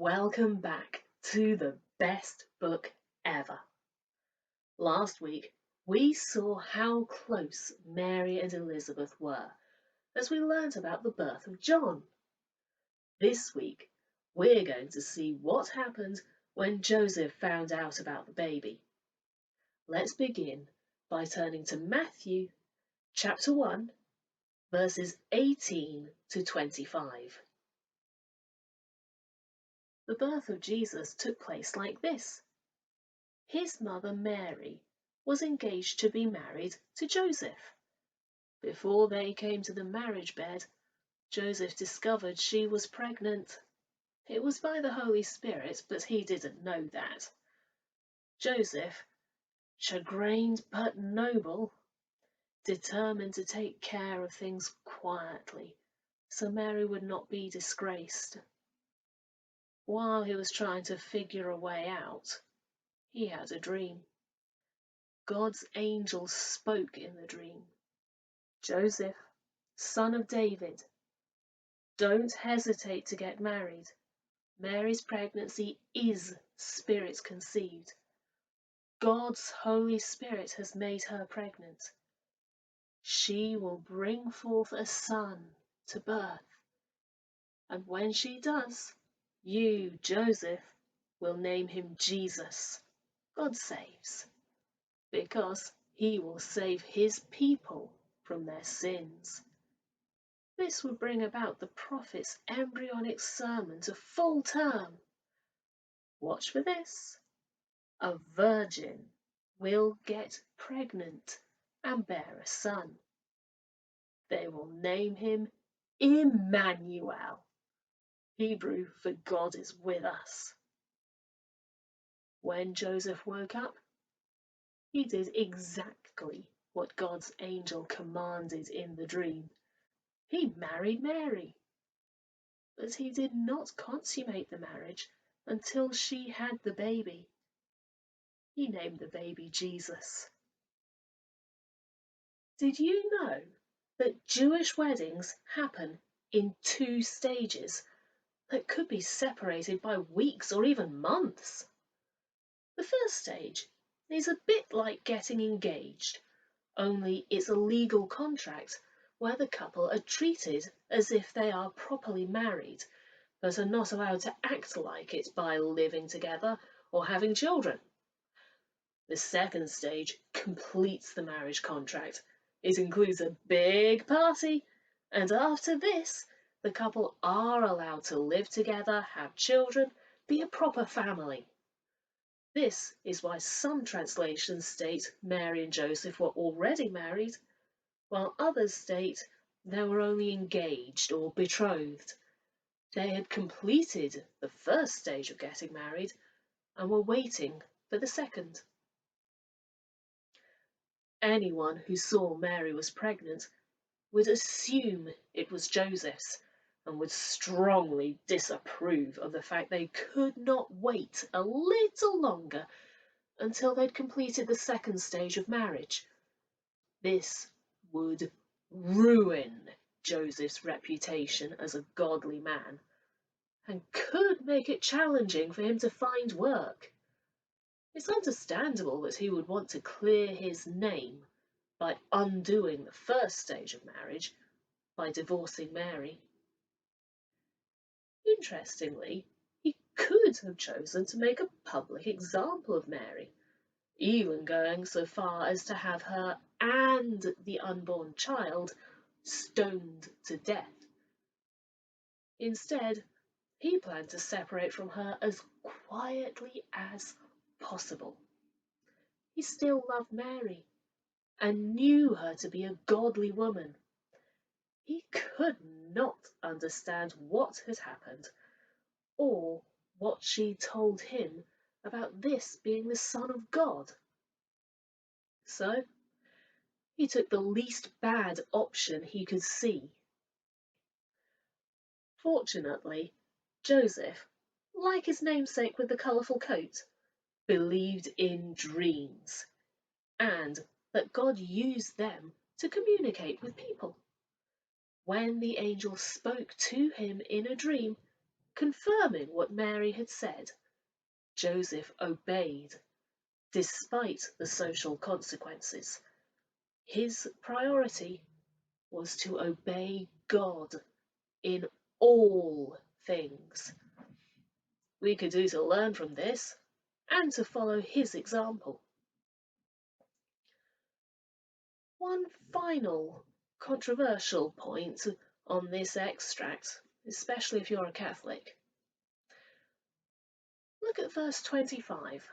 Welcome back to the best book ever. Last week, we saw how close Mary and Elizabeth were as we learnt about the birth of John. This week, we're going to see what happened when Joseph found out about the baby. Let's begin by turning to Matthew chapter 1, verses 18 to 25. The birth of Jesus took place like this. His mother Mary was engaged to be married to Joseph. Before they came to the marriage bed, Joseph discovered she was pregnant. It was by the Holy Spirit, but he didn't know that. Joseph, chagrined but noble, determined to take care of things quietly so Mary would not be disgraced. While he was trying to figure a way out, he had a dream. God's angel spoke in the dream. Joseph, son of David, don't hesitate to get married. Mary's pregnancy is spirit conceived. God's Holy Spirit has made her pregnant. She will bring forth a son to birth. And when she does, you, Joseph, will name him Jesus, God saves, because he will save his people from their sins. This would bring about the prophet's embryonic sermon to full term. Watch for this. A virgin will get pregnant and bear a son. They will name him Emmanuel, Hebrew for God is with us. When Joseph woke up, he did exactly what God's angel commanded in the dream. He married Mary. But he did not consummate the marriage until she had the baby. He named the baby Jesus. Did you know that Jewish weddings happen in 2 stages that could be separated by weeks or even months? The first stage is a bit like getting engaged, only it's a legal contract where the couple are treated as if they are properly married, but are not allowed to act like it by living together or having children. The second stage completes the marriage contract. It includes a big party, and after this, the couple are allowed to live together, have children, be a proper family. This is why some translations state Mary and Joseph were already married, while others state they were only engaged or betrothed. They had completed the first stage of getting married and were waiting for the second. Anyone who saw Mary was pregnant would assume it was Joseph's and would strongly disapprove of the fact they could not wait a little longer until they'd completed the second stage of marriage. This would ruin Joseph's reputation as a godly man and could make it challenging for him to find work. It's understandable that he would want to clear his name by undoing the first stage of marriage by divorcing Mary. Interestingly, he could have chosen to make a public example of Mary, even going so far as to have her and the unborn child stoned to death. Instead, he planned to separate from her as quietly as possible. He still loved Mary and knew her to be a godly woman. He could not understand what had happened or what she told him about this being the Son of God. So he took the least bad option he could see. Fortunately, Joseph, like his namesake with the colourful coat, believed in dreams and that God used them to communicate with people. When the angel spoke to him in a dream, confirming what Mary had said. Joseph obeyed, despite the social consequences. His priority was to obey God in all things. We could do to learn from this and to follow his example. One final controversial point on this extract, especially if you're a Catholic. Look at verse 25.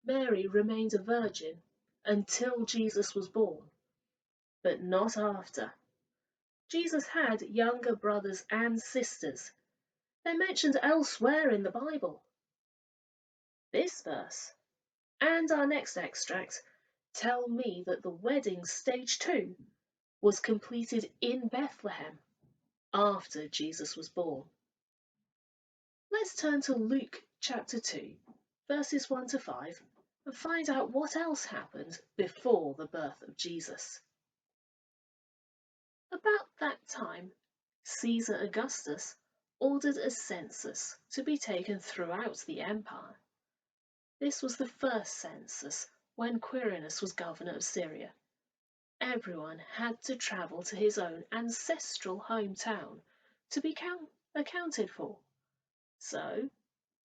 Mary remained a virgin until Jesus was born, but not after. Jesus had younger brothers and sisters. They're mentioned elsewhere in the Bible. This verse and our next extract tell me that the wedding stage 2 was completed in Bethlehem after Jesus was born. Let's turn to Luke chapter 2, verses 1 to 5, and find out what else happened before the birth of Jesus. About that time, Caesar Augustus ordered a census to be taken throughout the empire. This was the first census when Quirinius was governor of Syria. Everyone had to travel to his own ancestral hometown to be accounted for. So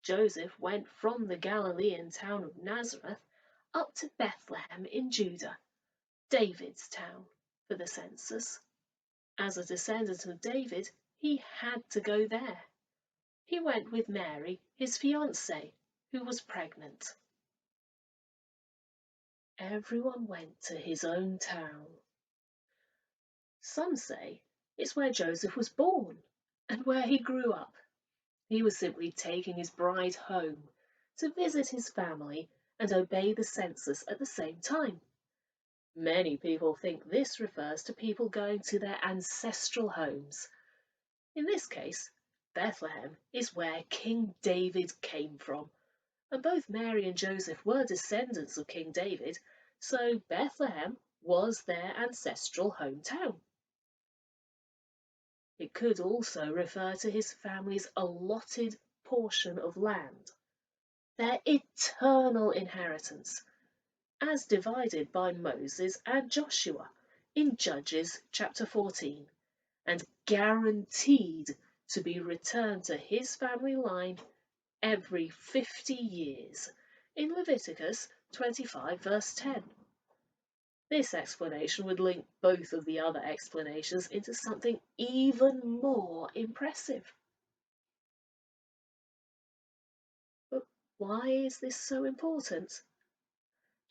Joseph went from the Galilean town of Nazareth up to Bethlehem in Judah, David's town, for the census. As a descendant of David, he had to go there. He went with Mary, his fiancée, who was pregnant. Everyone went to his own town. Some say it's where Joseph was born and where he grew up. He was simply taking his bride home to visit his family and obey the census at the same time. Many people think this refers to people going to their ancestral homes. In this case, Bethlehem is where King David came from, and both Mary and Joseph were descendants of King David, so Bethlehem was their ancestral hometown. It could also refer to his family's allotted portion of land, their eternal inheritance, as divided by Moses and Joshua in Judges chapter 14, and guaranteed to be returned to his family line every 50 years in Leviticus 25 verse 10. This explanation would link both of the other explanations into something even more impressive. But why is this so important?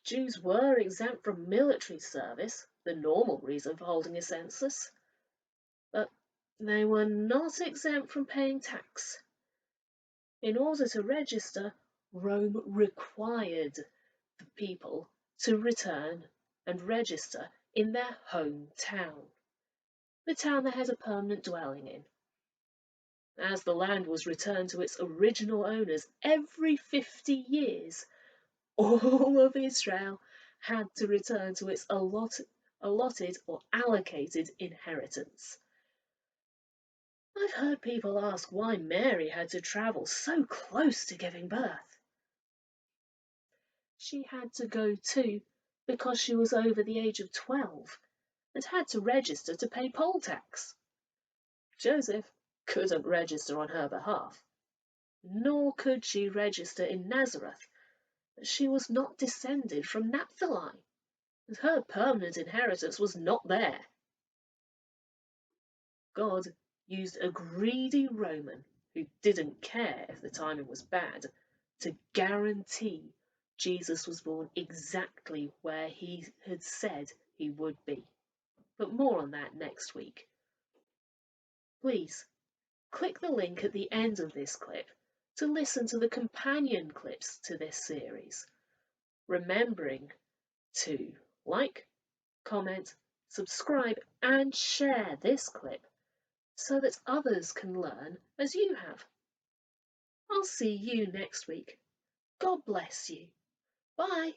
Jews were exempt from military service, the normal reason for holding a census, but they were not exempt from paying tax. In order to register, Rome required the people to return and register in their hometown, the town they had a permanent dwelling in. As the land was returned to its original owners every 50 years, all of Israel had to return to its allotted or allocated inheritance. I've heard people ask why Mary had to travel so close to giving birth. She had to go too because she was over the age of 12 and had to register to pay poll tax. Joseph couldn't register on her behalf, nor could she register in Nazareth, as she was not descended from Naphtali, and her permanent inheritance was not there. God used a greedy Roman who didn't care if the timing was bad to guarantee Jesus was born exactly where he had said he would be. But more on that next week. Please click the link at the end of this clip to listen to the companion clips to this series, remembering to like, comment, subscribe and share this clip so that others can learn as you have. I'll see you next week. God bless you. Bye.